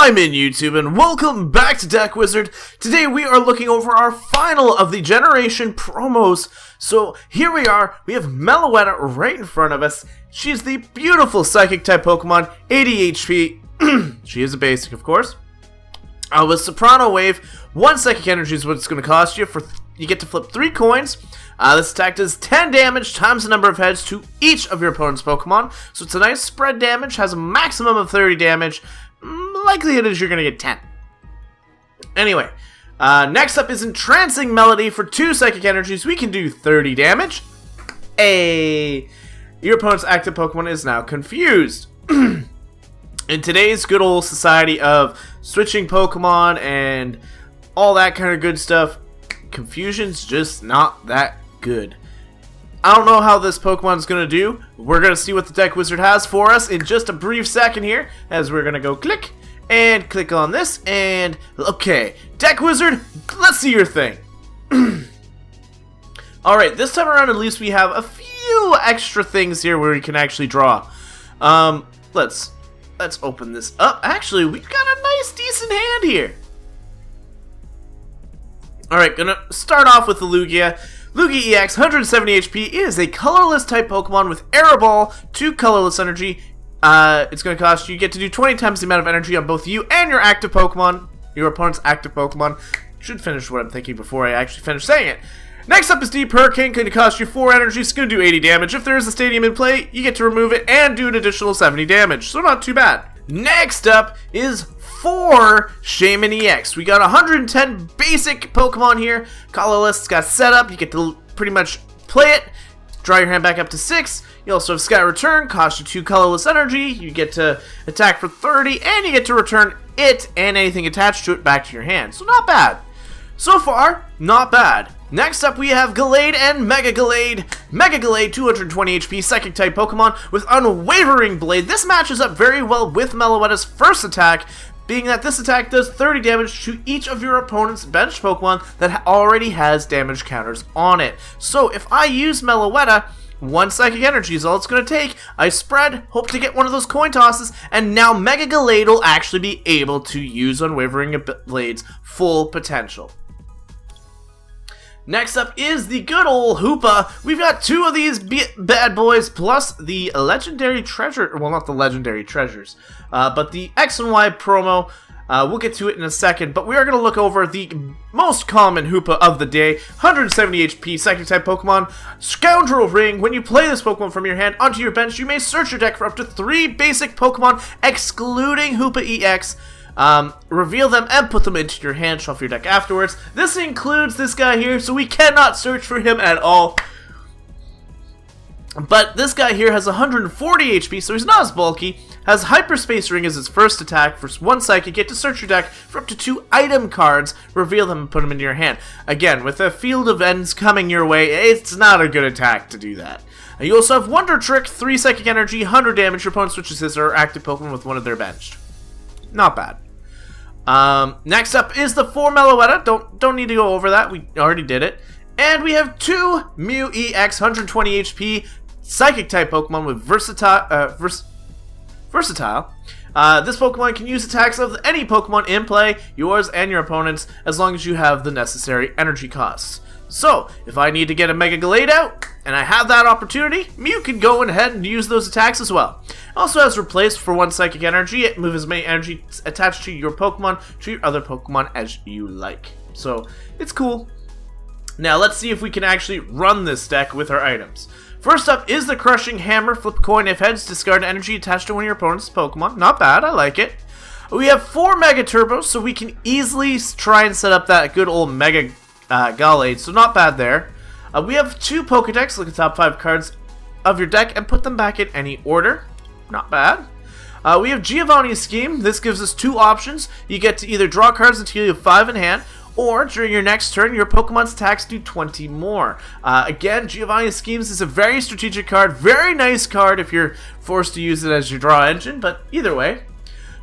I'm in YouTube, and welcome back to Deck Wizard. Today we are looking over our final of the Generation promos. So here we are, we have Meloetta right in front of us. She's the beautiful Psychic type Pokemon, 80 HP. She is a basic, of course. With Soprano Wave, 1 Psychic Energy is what it's going to cost you. You get to flip 3 coins. This attack does 10 damage times the number of heads to each of your opponent's Pokemon. So it's a nice spread damage, has a maximum of 30 damage. Likelihood is you're going to get 10. Anyway, next up is Entrancing Melody for 2 Psychic Energies. We can do 30 damage. Your opponent's active Pokemon is now confused. In today's good old society of switching Pokemon and all that kind of good stuff, confusion's just not that good. I don't know how this Pokemon is going to do. We're going to see what the Deck Wizard has for us in just a brief second here, as we're going to go click and click on this, and okay, Deck Wizard, let's see your thing. Alright, this time around at least we have a few extra things here where we can actually draw. Let's open this up. Actually, we've got a nice decent hand here. Alright, gonna start off with the Lugia. Lugia EX, 170 HP, is a colorless type Pokemon with Air Ball, 2 colorless energy. It's going to cost you get to do 20 times the amount of energy on both you and your active Pokemon, your opponent's active Pokemon. Should finish what I'm thinking before I actually finish saying it. Next up is Deep Hurricane, going to cost you 4 energy, it's going to do 80 damage. If there is a stadium in play, you get to remove it and do an additional 70 damage, so not too bad. Next up is 4 Shaman EX. We got 110 basic Pokemon here. Colorless, it's got setup. You get to pretty much play it. Draw your hand back up to 6. You also have Sky Return, cost you 2 colorless energy. You get to attack for 30, and you get to return it and anything attached to it back to your hand. So not bad. So far, not bad. Next up, we have Gallade and Mega Gallade. Mega Gallade, 220 HP, Psychic type Pokemon with Unwavering Blade. This matches up very well with Meloetta's first attack, being that this attack does 30 damage to each of your opponent's benched Pokemon that already has damage counters on it. So if I use Meloetta, 1 Psychic Energy is all it's going to take. I spread, hope to get one of those coin tosses, and now Mega Gallade will actually be able to use Unwavering Blade's full potential. Next up is the good old Hoopa. We've got 2 of these bad boys, plus the legendary treasure, well, not the legendary treasures, but the X and Y promo. We'll get to it in a second, but we are going to look over the most common Hoopa of the day. 170 HP, Psychic type Pokemon, Scoundrel Ring. When you play this Pokemon from your hand onto your bench, you may search your deck for up to 3 basic Pokemon, excluding Hoopa EX. Reveal them and put them into your hand, shuffle your deck afterwards. This includes this guy here, so we cannot search for him at all. But this guy here has 140 HP, so he's not as bulky. Has Hyperspace Ring as his first attack. For 1 Psychic, get to search your deck for up to 2 item cards, reveal them and put them into your hand. Again, with a Field of Ends coming your way, it's not a good attack to do that. You also have Wonder Trick, 3 Psychic Energy, 100 damage. Your opponent switches his or active Pokemon with one of their benched. Not bad. Next up is the 4 Meloetta. Don't need to go over that. We already did it. And we have 2 Mew EX, 120 HP, Psychic type Pokemon with Versatile. This Pokemon can use attacks of any Pokemon in play, yours and your opponent's, as long as you have the necessary energy costs. So, if I need to get a Mega Gallade out, and I have that opportunity, Mew can go ahead and use those attacks as well. Also has replaced for 1 Psychic Energy. It moves as many energy attached to your Pokemon to your other Pokemon as you like. So, it's cool. Now, let's see if we can actually run this deck with our items. First up is the Crushing Hammer. Flip a coin if heads, discard energy attached to one of your opponent's Pokemon. Not bad, I like it. We have 4 Mega Turbos, so we can easily try and set up that good old Mega Gallade, so not bad there. We have 2 Pokedex. Look at the top 5 cards of your deck and put them back in any order. Not bad. We have Giovanni's Scheme. This gives us 2 options. You get to either draw cards until you have 5 in hand, or during your next turn, your Pokemon's attacks do 20 more. Again, Giovanni's Schemes is a very strategic card. Very nice card if you're forced to use it as your draw engine, but either way.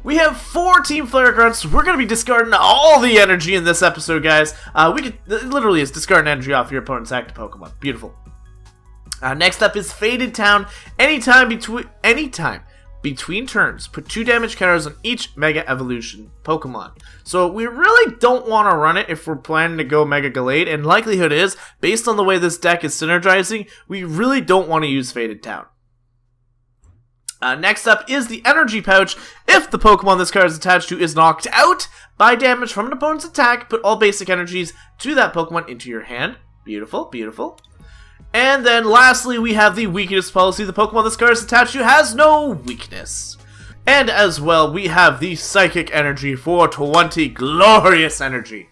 We have 4 Team Flare Grunts. We're going to be discarding all the energy in this episode, guys. It literally is discarding energy off your opponent's active Pokemon. Beautiful. Next up is Faded Town. Anytime between turns. Put 2 damage counters on each Mega Evolution Pokemon. So we really don't want to run it if we're planning to go Mega Gallade, and likelihood is, based on the way this deck is synergizing, we really don't want to use Faded Town. Next up is the Energy Pouch. If the Pokemon this card is attached to is knocked out by damage from an opponent's attack, put all basic energies to that Pokemon into your hand. Beautiful, beautiful. And then lastly, we have the weakness policy. The Pokemon this card is attached to has no weakness. And as well, we have the Psychic Energy for 20 glorious energy.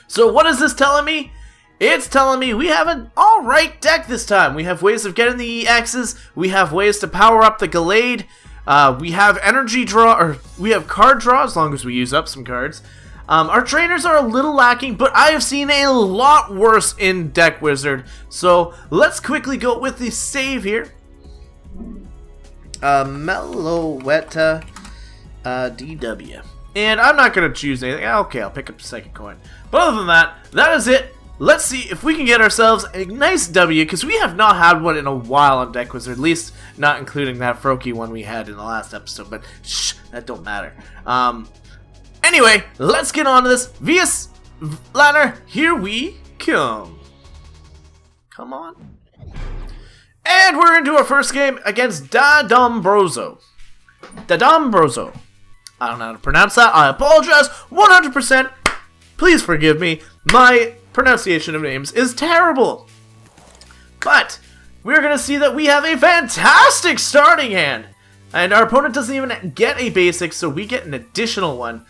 So what is this telling me? It's telling me we have an alright deck this time. We have ways of getting the EXs, we have ways to power up the Gallade, we have energy draw, or we have card draw as long as we use up some cards. Our trainers are a little lacking, but I have seen a lot worse in Deck Wizard. So let's quickly go with the save here. Meloetta DW. And I'm not going to choose anything. Okay, I'll pick up the second coin. But other than that, that is it. Let's see if we can get ourselves a nice W, because we have not had one in a while on Deck Wizard, at least not including that Froakie one we had in the last episode, but shh, that don't matter. Anyway, let's get on to this. Vias Lanner, here we come. Come on. And we're into our first game against Dadombrozo. Dadombrozo. I don't know how to pronounce that. I apologize 100%. Please forgive me. My pronunciation of names is terrible. But we're going to see that we have a fantastic starting hand. And our opponent doesn't even get a basic, so we get an additional one.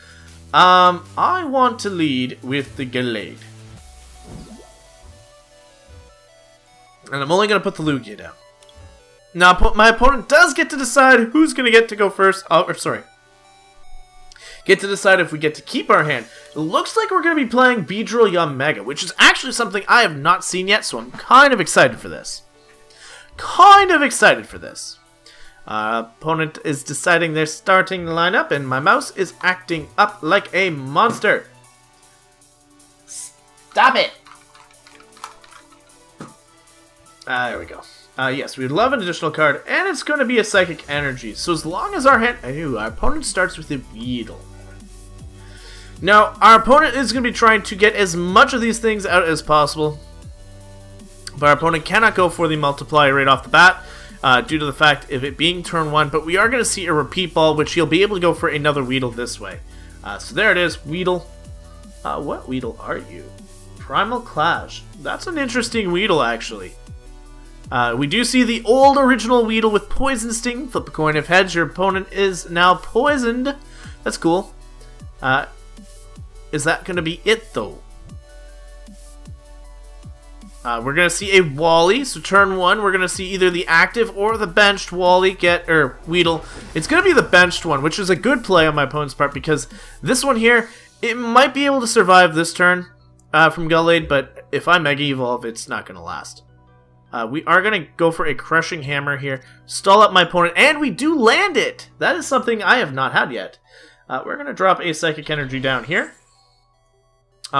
I want to lead with the Gallade. And I'm only going to put the Lugia down. Now, my opponent does get to decide who's going to get to go first. Get to decide if we get to keep our hand. It looks like we're going to be playing Beedrill Young Mega, which is actually something I have not seen yet, so I'm kind of excited for this. Opponent is deciding their starting lineup, and my mouse is acting up like a monster. Stop it! There we go. Yes, we'd love an additional card, and it's going to be a Psychic Energy. So as long as our hand... our opponent starts with a Weedle. Now, our opponent is going to be trying to get as much of these things out as possible. But our opponent cannot go for the Multiply right off the bat, due to the fact of it being turn 1. But we are going to see a Repeat Ball, which he'll be able to go for another Weedle this way. So there it is, Weedle. What Weedle are you? Primal Clash. That's an interesting Weedle, actually. We do see the old original Weedle with Poison Sting. Flip a coin if heads. Your opponent is now poisoned. That's cool. Is that going to be it, though? We're going to see a Wally. So turn 1, we're going to see either the active or the benched Wally Weedle. It's going to be the benched one, which is a good play on my opponent's part, because this one here, it might be able to survive this turn from Gallade, but if I Mega Evolve, it's not going to last. We are going to go for a Crushing Hammer here, stall up my opponent, and we do land it! That is something I have not had yet. We're going to drop a Psychic Energy down here.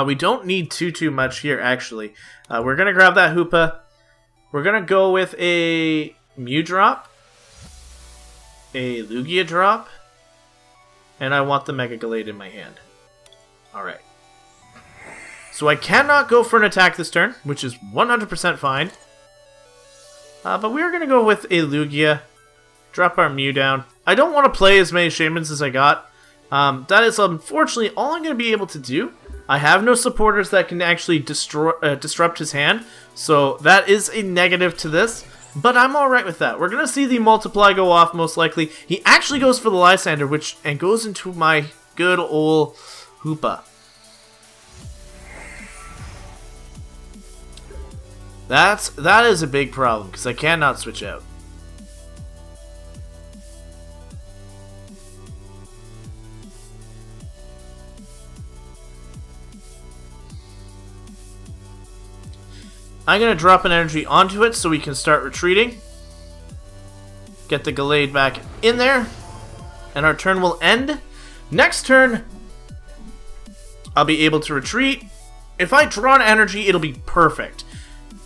We don't need too much here, actually. We're going to grab that Hoopa. We're going to go with a Mew drop, a Lugia drop, and I want the Mega Gallade in my hand. Alright. So I cannot go for an attack this turn, which is 100% fine. But we are going to go with a Lugia, drop our Mew down. I don't want to play as many Shamans as I got. That is unfortunately all I'm going to be able to do. I have no supporters that can actually disrupt his hand, so that is a negative to this, but I'm alright with that. We're going to see the Multiply go off most likely. He actually goes for the Lysander, and goes into my good old Hoopa. That is a big problem, because I cannot switch out. I'm going to drop an energy onto it so we can start retreating. Get the Gallade back in there. And our turn will end. Next turn, I'll be able to retreat. If I draw an energy, it'll be perfect.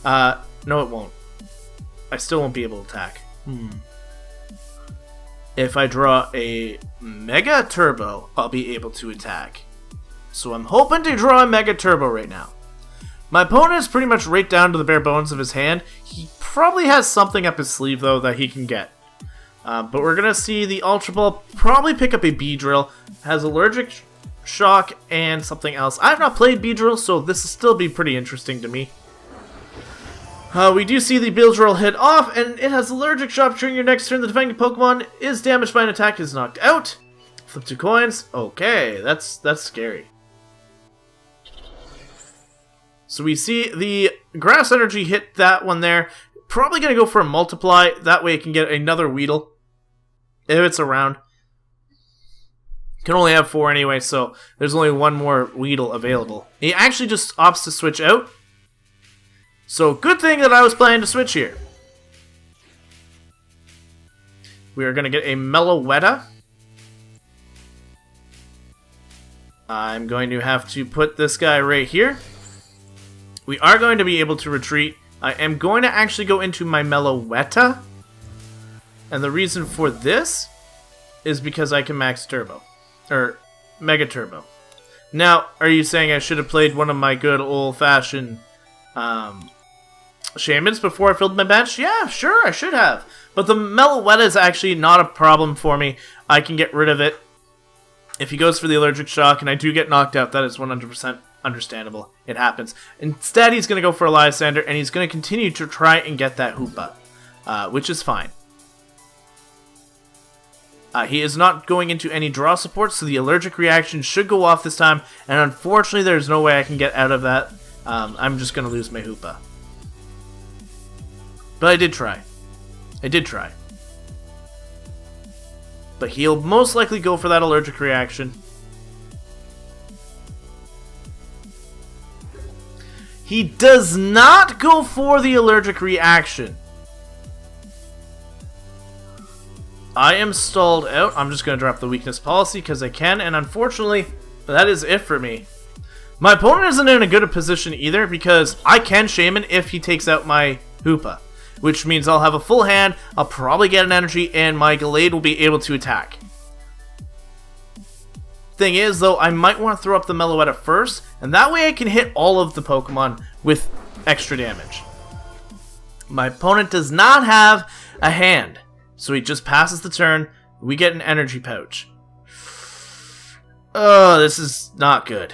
No, it won't. I still won't be able to attack. if I draw a Mega Turbo, I'll be able to attack. So I'm hoping to draw a Mega Turbo right now. My opponent is pretty much right down to the bare bones of his hand. He probably has something up his sleeve, though, that he can get. But we're going to see the Ultra Ball probably pick up a Beedrill. Has Allergic Shock and something else. I have not played Beedrill, so this will still be pretty interesting to me. We do see the Beedrill hit off, and it has Allergic Shock. During your next turn, the defending Pokemon is damaged by an attack, is knocked out. Flip 2 coins. Okay, that's scary. So we see the Grass Energy hit that one there. Probably going to go for a Multiply. That way it can get another Weedle. If it's around. Can only have 4 anyway, so there's only one more Weedle available. He actually just opts to switch out. So good thing that I was planning to switch here. We are going to get a Meloetta. I'm going to have to put this guy right here. We are going to be able to retreat. I am going to actually go into my Meloetta. And the reason for this is because I can max Turbo. Or Mega Turbo. Now, are you saying I should have played one of my good old-fashioned Shamans before I filled my bench? Yeah, sure, I should have. But the Meloetta is actually not a problem for me. I can get rid of it. If he goes for the Allergic Shock and I do get knocked out, that is 100% understandable. It happens. Instead, he's going to go for a Lysander, and he's going to continue to try and get that Hoopa, which is fine. He is not going into any draw support, so the allergic reaction should go off this time, and unfortunately, there's no way I can get out of that. I'm just going to lose my Hoopa. But I did try. I did try. But he'll most likely go for that allergic reaction. He does not go for the allergic reaction. I am stalled out. I'm just going to drop the weakness policy because I can, and unfortunately, that is it for me. My opponent isn't in a good position either because I can Shaman if he takes out my Hoopa, which means I'll have a full hand, I'll probably get an energy, and my Gallade will be able to attack. Thing is, though, I might want to throw up the Meloetta first, and that way I can hit all of the Pokemon with extra damage. My opponent does not have a hand, so he just passes the turn. We get an energy pouch. Oh, this is not good.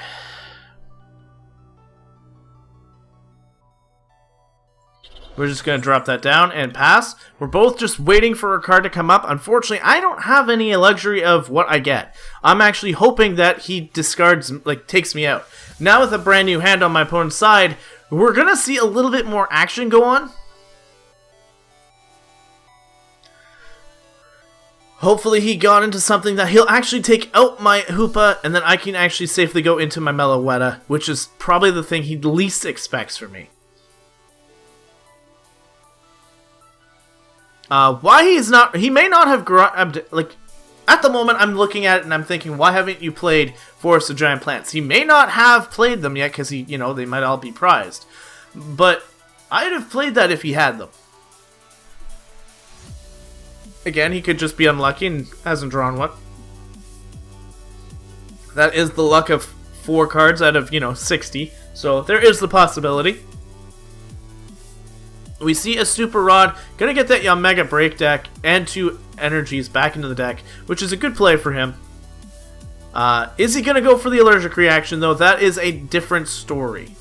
We're just going to drop that down and pass. We're both just waiting for a card to come up. Unfortunately, I don't have any luxury of what I get. I'm actually hoping that he discards, like, takes me out. Now with a brand new hand on my opponent's side, we're going to see a little bit more action go on. Hopefully he got into something that he'll actually take out my Hoopa, and then I can actually safely go into my Meloetta, which is probably the thing he least expects from me. Why he's not, he may not have grabbed, like, at the moment I'm looking at it and I'm thinking, why haven't you played Forest of Giant Plants? He may not have played them yet because he, you know, they might all be prized. But I'd have played that if he had them. Again, he could just be unlucky and hasn't drawn one. That is the luck of 4 cards out of, 60. So there is the possibility. We see a Super Rod, gonna get that Mega Break deck and 2 energies back into the deck, which is a good play for him. Is he gonna go for the allergic reaction though? That is a different story.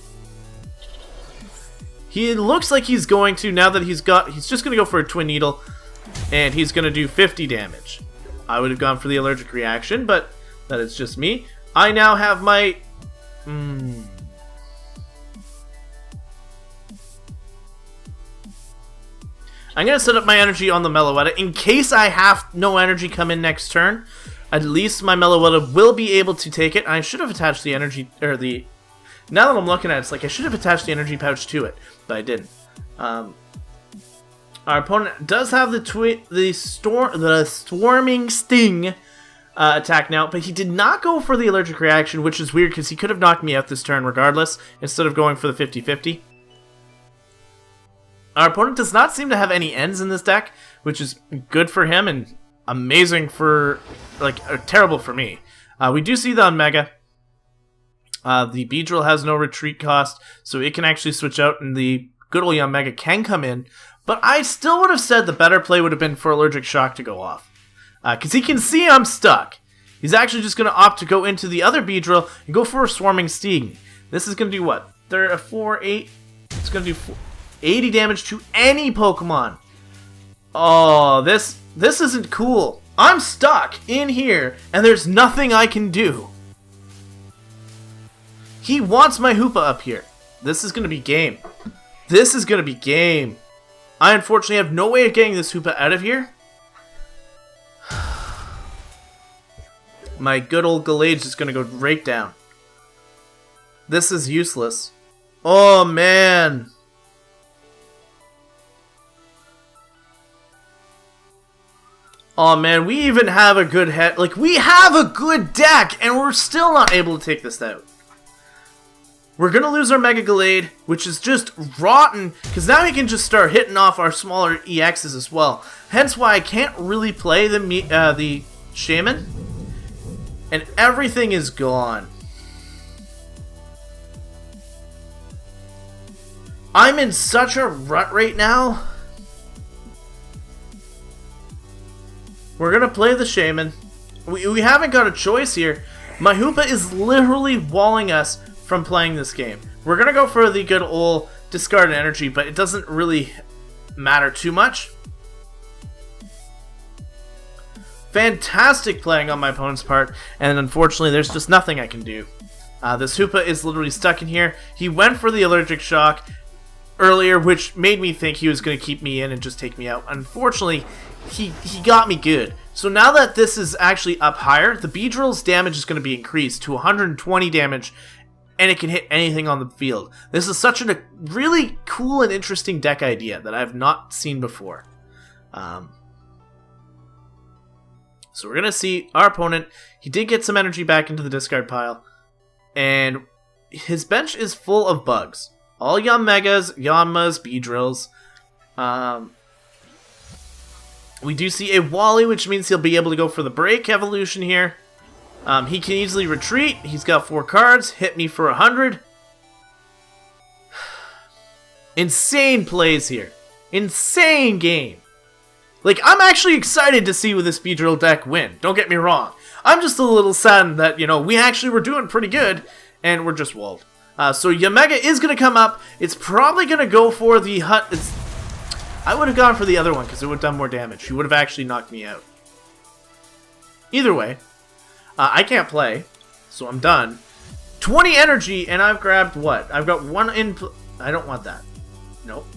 He looks like he's going to, now that he's just gonna go for a Twin Needle, and he's gonna do 50 damage. I would have gone for the allergic reaction, but that is just me. I now have my... I'm going to set up my energy on the Meloetta. In case I have no energy come in next turn, at least my Meloetta will be able to take it. I should have attached the energy, or the... Now that I'm looking at it, it's like I should have attached the energy pouch to it, but I didn't. Our opponent does have the Swarming Sting attack now, but he did not go for the allergic reaction, which is weird because he could have knocked me out this turn regardless, instead of going for the 50-50. Our opponent does not seem to have any ends in this deck, which is good for him and amazing for, like, terrible for me. We do see the Unmega. The Beedrill has no retreat cost, so it can actually switch out, and the good old Unmega can come in. But I still would have said the better play would have been for Allergic Shock to go off. Because he can see I'm stuck. He's actually just going to opt to go into the other Beedrill and go for a Swarming Sting. This is going to do what? 4, 8. It's going to do 80 damage to any Pokemon. Oh, this isn't cool. I'm stuck in here, and there's nothing I can do. He wants my Hoopa up here. This is going to be game. This is going to be game. I unfortunately have no way of getting this Hoopa out of here. My good old Gallade is just going to go right down. This is useless. Oh, man. Oh, man, we even have a good head. Like, we have a good deck, and we're still not able to take this out. We're going to lose our Mega Gallade, which is just rotten, because now we can just start hitting off our smaller EXs as well. Hence why I can't really play the Shaman, and everything is gone. I'm in such a rut right now. We're going to play the Shaman. We haven't got a choice here. My Hoopa is literally walling us from playing this game. We're going to go for the good old discard energy, but it doesn't really matter too much. Fantastic playing on my opponent's part, and unfortunately there's just nothing I can do. This Hoopa is literally stuck in here. He went for the Allergic Shock earlier, which made me think he was going to keep me in and just take me out. Unfortunately, he got me good. So now that this is actually up higher, the Beedrill's damage is going to be increased to 120 damage, and it can hit anything on the field. This is such a really cool and interesting deck idea that I've not seen before. So we're going to see our opponent. He did get some energy back into the discard pile, and his bench is full of bugs. All Yanmegas, Yanmas, Beedrills. We do see a Wally, which means he'll be able to go for the Break evolution here. He can easily retreat. He's got 4 cards. Hit me for 100. Insane plays here. Insane game. Like, I'm actually excited to see with this Beedrill deck win. Don't get me wrong. I'm just a little saddened that, you know, we actually were doing pretty good, and we're just walled. So Yamega is going to come up. It's probably going to go for the hut. I would have gone for the other one because it would have done more damage. He would have actually knocked me out. Either way, I can't play, so I'm done. 20 energy, and I've grabbed what? I've got 1 in... I don't want that. Nope.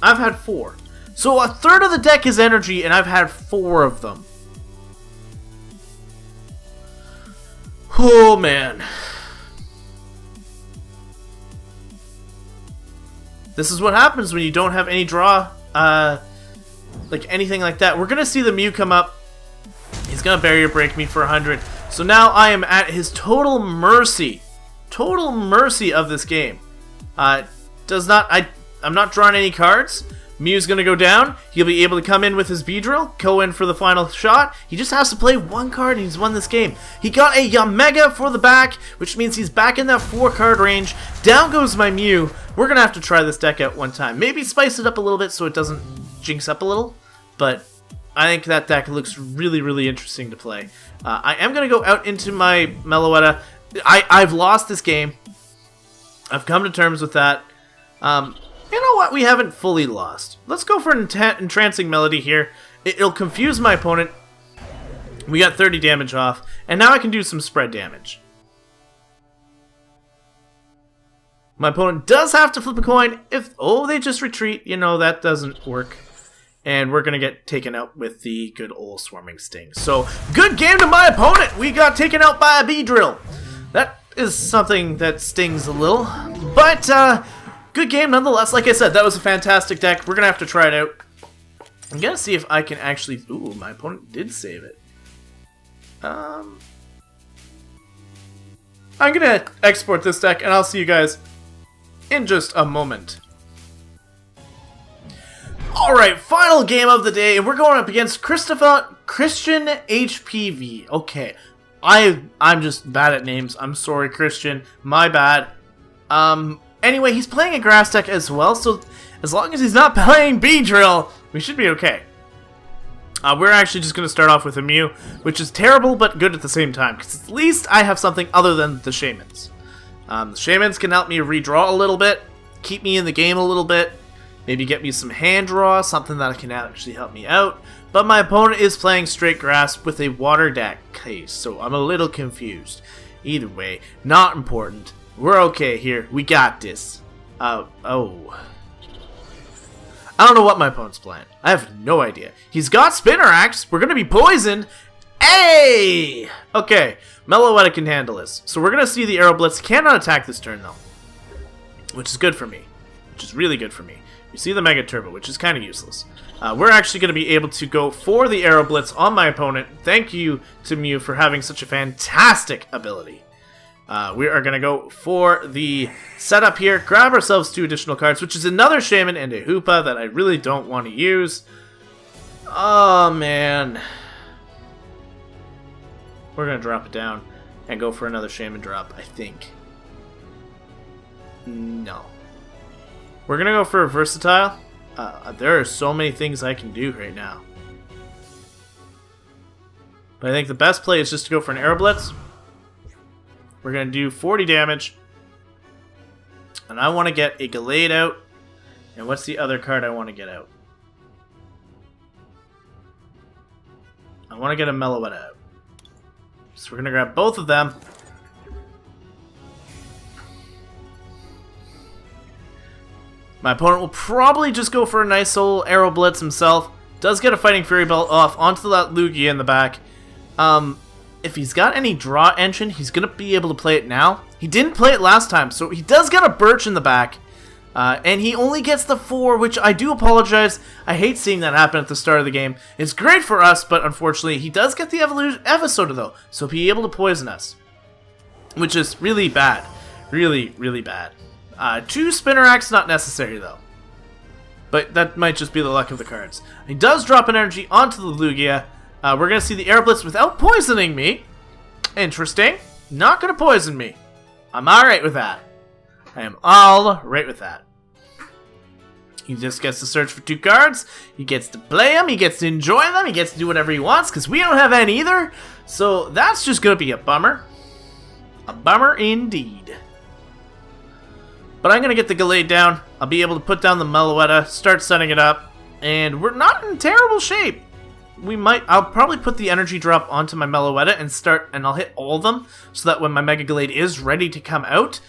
I've had 4. So a third of the deck is energy, and I've had 4 of them. Oh, man. This is what happens when you don't have any draw, like anything like that. We're going to see the Mew come up. He's going to barrier break me for 100. So now I am at his total mercy. Total mercy of this game. I'm not drawing any cards. Mew's going to go down. He'll be able to come in with his Beedrill, go in for the final shot. He just has to play 1 card and he's won this game. He got a Yamega for the back, which means he's back in that 4-card range. Down goes my Mew. We're going to have to try this deck out one time. Maybe spice it up a little bit so it doesn't jinx up a little. But I think that deck looks really, really interesting to play. I am going to go out into my Meloetta. I've lost this game. I've come to terms with that. You know what? We haven't fully lost. Let's go for an Entrancing Melody here. It'll confuse my opponent. We got 30 damage off. And now I can do some spread damage. My opponent does have to flip a coin. Oh, they just retreat. You know, that doesn't work. And we're going to get taken out with the good old Swarming Sting. So, good game to my opponent. We got taken out by a Beedrill. That is something that stings a little. But, good game nonetheless. Like I said, that was a fantastic deck. We're going to have to try it out. I'm going to see if I can actually... Ooh, my opponent did save it. I'm going to export this deck, and I'll see you guys in just a moment. Alright, final game of the day, and we're going up against Christian HPV. Okay, I'm just bad at names. I'm sorry, Christian. My bad. Anyway, he's playing a grass deck as well, so as long as he's not playing Beedrill, we should be okay. We're actually just going to start off with a Mew, which is terrible but good at the same time, because at least I have something other than the Shamans. The Shamans can help me redraw a little bit, keep me in the game a little bit, maybe get me some hand draw, something that can actually help me out. But my opponent is playing straight grass with a water deck case, so I'm a little confused. Either way, not important. We're okay here. We got this. Oh. I don't know what my opponent's playing. I have no idea. He's got Spinnerax. We're going to be poisoned. Hey! Okay, Meloetta can handle this. So we're going to see the Aero Blitz. Cannot attack this turn, though. Which is good for me. Which is really good for me. You see the Mega Turbo, which is kind of useless. We're actually going to be able to go for the Aero Blitz on my opponent. Thank you to Mew for having such a fantastic ability. We are going to go for the setup here, grab ourselves 2 additional cards, which is another Shaman and a Hoopa that I really don't want to use. Oh, man. We're going to drop it down and go for another Shaman drop, I think. No. We're going to go for a Versatile. There are so many things I can do right now. But I think the best play is just to go for an Aero Blitz. We're going to do 40 damage. And I want to get a Gallade out. And what's the other card I want to get out? I want to get a Meloetta out. So we're going to grab both of them. My opponent will probably just go for a nice old Aero Blitz himself. Does get a Fighting Fury Belt off onto that Lugia in the back. If he's got any draw engine, he's going to be able to play it now. He didn't play it last time, so he does get a Birch in the back. And he only gets the 4, which I do apologize. I hate seeing that happen at the start of the game. It's great for us, but unfortunately, he does get the Evosoda, though. So he'll be able to poison us. Which is really bad. Really, really bad. 2 Spinnerax, not necessary, though. But that might just be the luck of the cards. He does drop an energy onto the Lugia. We're going to see the Aero Blitz without poisoning me. Interesting. Not going to poison me. I'm alright with that. I am all right with that. He just gets to search for 2 cards. He gets to play them. He gets to enjoy them. He gets to do whatever he wants because we don't have any either. So that's just going to be a bummer. A bummer indeed. But I'm going to get the Gallade down. I'll be able to put down the Meloetta, start setting it up. And we're not in terrible shape. I'll probably put the energy drop onto my Meloetta and I'll hit all of them so that when my Mega Gallade is ready to come out,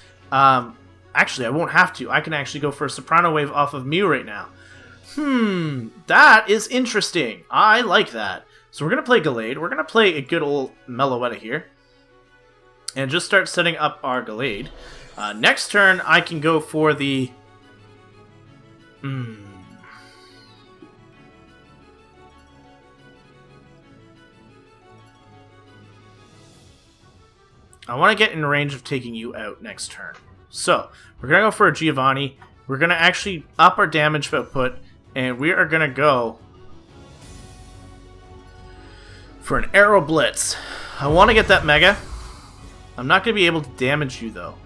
actually I won't have to. I can actually go for a Soprano Wave off of Mew right now. That is interesting. I like that. So we're going to play Gallade. We're going to play a good old Meloetta here. And just start setting up our Gallade. Next turn, I can go for the... I want to get in range of taking you out next turn. So, we're going to go for a Giovanni. We're going to actually up our damage output. And we are going to go for an Aero Blitz. I want to get that Mega. I'm not going to be able to damage you, though.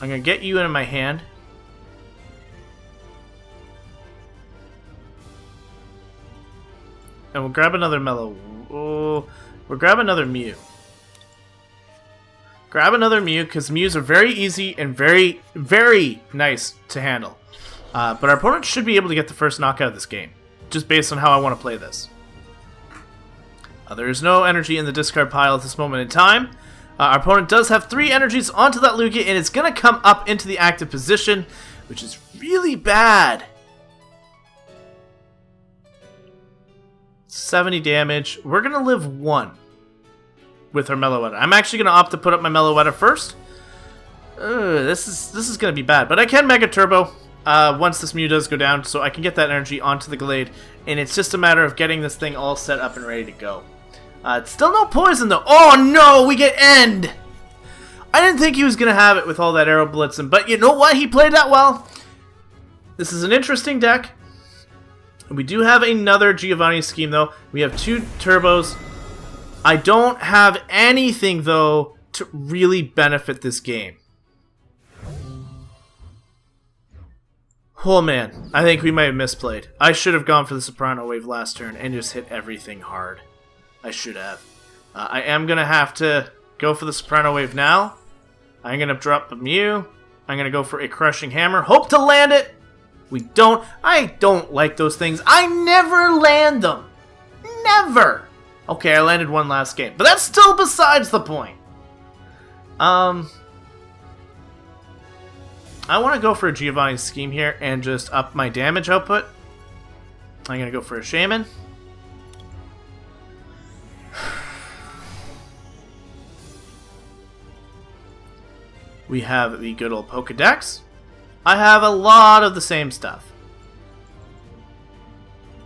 I'm going to get you into my hand. And we'll grab another we'll grab another Mew. Grab another Mew, because Mews are very easy and very, very nice to handle. But our opponent should be able to get the first knockout of this game, just based on how I want to play this. There is no energy in the discard pile at this moment in time. Our opponent does have 3 energies onto that Lugia, and it's going to come up into the active position, which is really bad. 70 damage. We're going to live 1 with our Meloetta. I'm actually going to opt to put up my Meloetta first. This is going to be bad, but I can Mega Turbo once this Mew does go down, so I can get that energy onto the Gallade, and it's just a matter of getting this thing all set up and ready to go. It's still no poison, though. Oh, no! We get End! I didn't think he was going to have it with all that Aero Blitzing, but you know what? He played that well. This is an interesting deck. We do have another Giovanni scheme, though. We have 2 turbos. I don't have anything, though, to really benefit this game. Oh, man. I think we might have misplayed. I should have gone for the Soprano Wave last turn and just hit everything hard. I should have. I am going to have to go for the Soprano Wave now. I'm going to drop a Mew. I'm going to go for a Crushing Hammer. Hope to land it. I don't like those things. I never land them. Never. Okay, I landed one last game. But that's still besides the point. I want to go for a Giovanni scheme here and just up my damage output. I'm going to go for a Shaman. We have the good old Pokedex. I have a lot of the same stuff.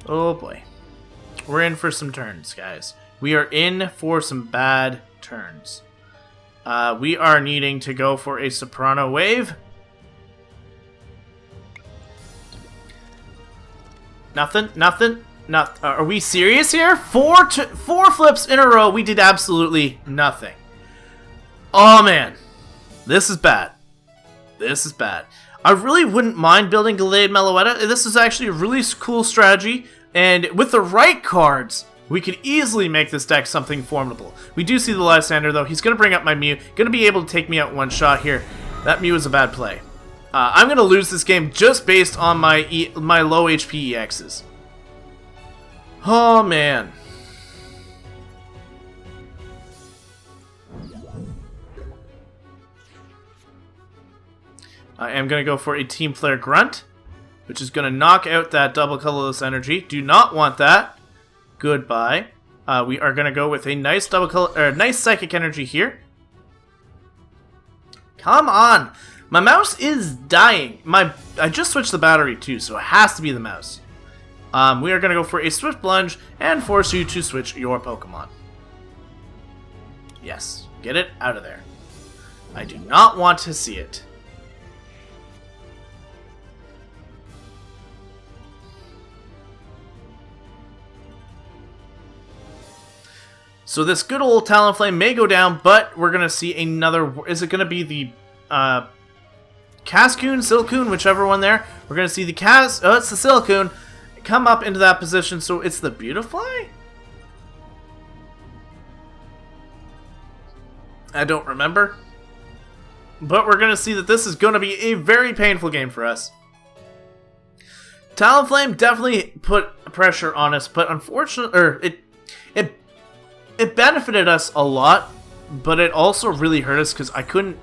Oh boy. We're in for some turns, guys. We are in for some bad turns. We are needing to go for a Soprano Wave. Nothing. Are we serious here? Four flips in a row. We did absolutely nothing. Oh man. This is bad. This is bad. I really wouldn't mind building Gallade Meloetta. This is actually a really cool strategy. And with the right cards, we could easily make this deck something formidable. We do see the Lysander, though. He's going to bring up my Mew. Going to be able to take me out one shot here. That Mew is a bad play. I'm going to lose this game just based on my low HP EXs. Oh, man. I am going to go for a Team Flare Grunt, which is going to knock out that double colorless energy. Do not want that. Goodbye. We are going to go with a nice nice psychic energy here. Come on. My mouse is dying. I just switched the battery too, so it has to be the mouse. We are going to go for a Swift Plunge and force you to switch your Pokemon. Yes. Get it out of there. I do not want to see it. So this good old Talonflame may go down, but we're going to see another... Is it going to be the Cascoon, Silcoon, whichever one there? We're going to see the it's the Silcoon come up into that position, so it's the Beautifly? I don't remember. But we're going to see that this is going to be a very painful game for us. Talonflame definitely put pressure on us, but unfortunately... It benefited us a lot, but it also really hurt us because I couldn't...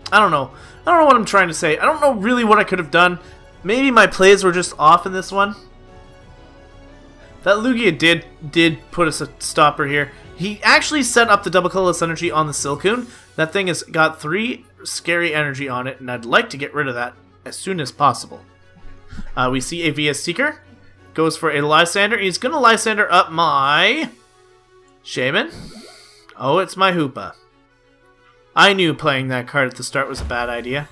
I don't know what I'm trying to say. I don't know really what I could have done. Maybe my plays were just off in this one. That Lugia did put us a stopper here. He actually set up the double colorless energy on the Silcoon. That thing has got 3 scary energy on it, and I'd like to get rid of that as soon as possible. We see a VS Seeker. Goes for a Lysander. He's going to Lysander up my... Shaman? Oh, it's my Hoopa. I knew playing that card at the start was a bad idea.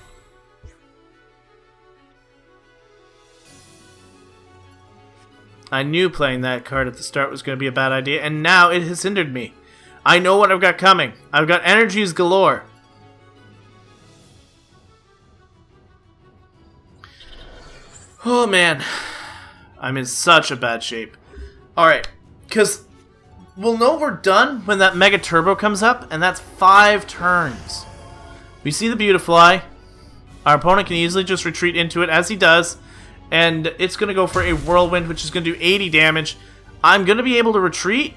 I knew playing that card at the start was going to be a bad idea, and now it has hindered me. I know what I've got coming. I've got energies galore. Oh, man. I'm in such a bad shape. Alright, because... we'll know we're done when that Mega Turbo comes up, and that's 5 turns. We see the Beautifly. Our opponent can easily just retreat into it, as he does, and it's going to go for a Whirlwind, which is going to do 80 damage. I'm going to be able to retreat,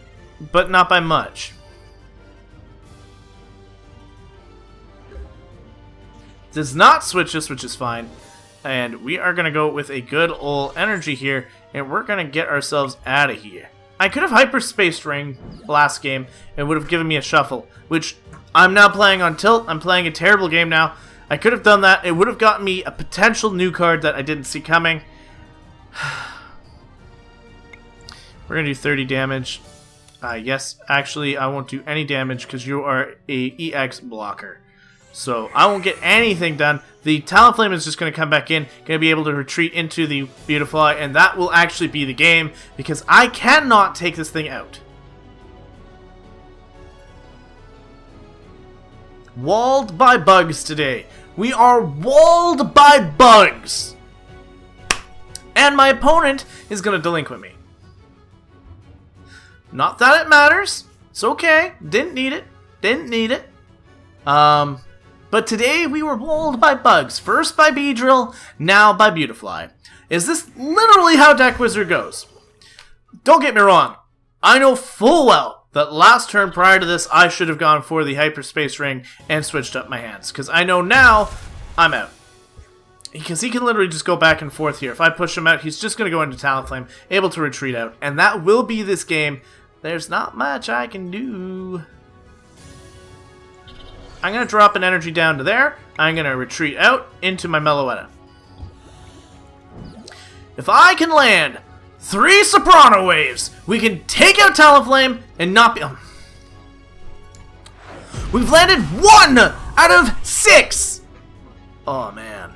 but not by much. Does not switch us, which is fine. And we are going to go with a good old energy here, and we're going to get ourselves out of here. I could have Hyperspaced Ring last game and would have given me a shuffle, which I'm now playing on tilt. I'm playing a terrible game now. I could have done that. It would have gotten me a potential new card that I didn't see coming. We're going to do 30 damage. Yes, actually, I won't do any damage because you are a EX blocker. So I won't get anything done. The Talonflame is just going to come back in, going to be able to retreat into the Beautifly, and that will actually be the game, because I cannot take this thing out. Walled by bugs today. We are walled by bugs! And my opponent is going to delinquent me. Not that it matters. It's okay. Didn't need it. Didn't need it. But today we were walled by bugs. First by Beedrill, now by Beautifly. Is this literally how Deck Wizard goes? Don't get me wrong. I know full well that last turn prior to this I should have gone for the Hyperspace Ring and switched up my hands. Because I know now I'm out. Because he can literally just go back and forth here. If I push him out, he's just going to go into Talonflame, able to retreat out. And that will be this game. There's not much I can do. I'm going to drop an energy down to there. I'm going to retreat out into my Meloetta. If I can land 3 Soprano Waves, we can take out Talonflame and not be... We've landed 1 out of 6! Oh, man.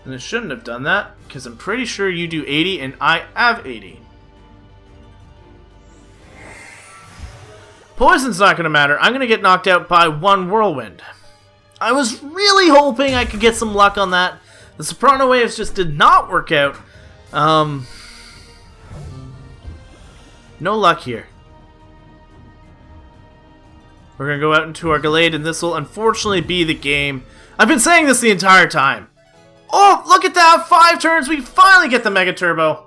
And I shouldn't have done that, because I'm pretty sure you do 80 and I have 80. Poison's not going to matter. I'm going to get knocked out by 1 Whirlwind. I was really hoping I could get some luck on that. The Soprano Waves just did not work out. No luck here. We're going to go out into our Gallade, and this will unfortunately be the game. I've been saying this the entire time. Oh, look at that! 5 turns, we finally get the Mega Turbo.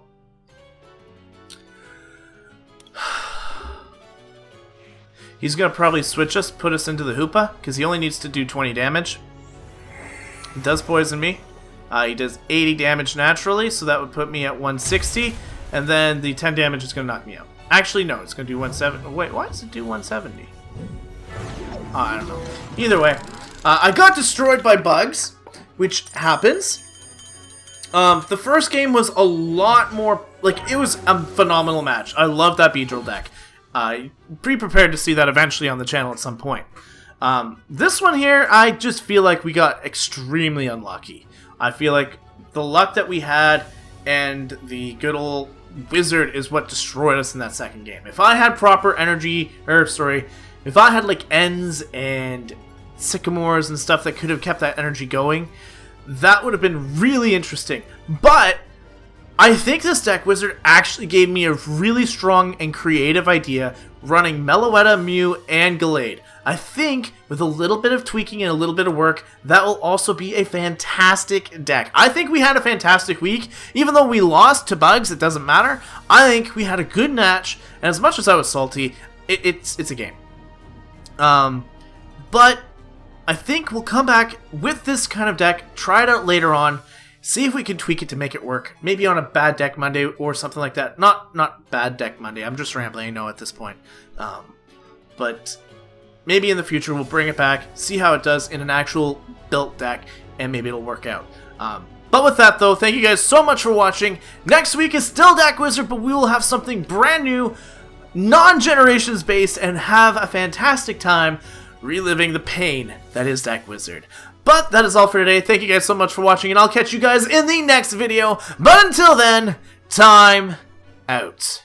He's going to probably switch us, put us into the Hoopa, because he only needs to do 20 damage. He does poison me. He does 80 damage naturally, so that would put me at 160. And then the 10 damage is going to knock me out. Actually, no, it's going to do 170. Wait, why does it do 170? Oh, I don't know. Either way, I got destroyed by bugs, which happens. The first game was a lot more... Like, it was a phenomenal match. I love that Beedrill deck. Be prepared to see that eventually on the channel at some point. This one here, I just feel like we got extremely unlucky. I feel like the luck that we had and the good old Wizard is what destroyed us in that second game. If I had proper energy, if I had like Ends and Sycamores and stuff that could have kept that energy going, that would have been really interesting. But I think this Deck Wizard actually gave me a really strong and creative idea running Meloetta, Mew, and Gallade. I think with a little bit of tweaking and a little bit of work, that will also be a fantastic deck. I think we had a fantastic week. Even though we lost to bugs, it doesn't matter. I think we had a good match, and as much as I was salty, it's a game. But I think we'll come back with this kind of deck, try it out later on, see if we can tweak it to make it work. Maybe on a bad deck Monday or something like that. Not bad deck Monday. I'm just rambling, I know at this point. But maybe in the future we'll bring it back, see how it does in an actual built deck, and maybe it'll work out. But with that though, thank you guys so much for watching. Next week is still Deck Wizard, but we will have something brand new, non-generations based, and have a fantastic time reliving the pain that is Deck Wizard. But that is all for today. Thank you guys so much for watching, and I'll catch you guys in the next video. But until then, time out.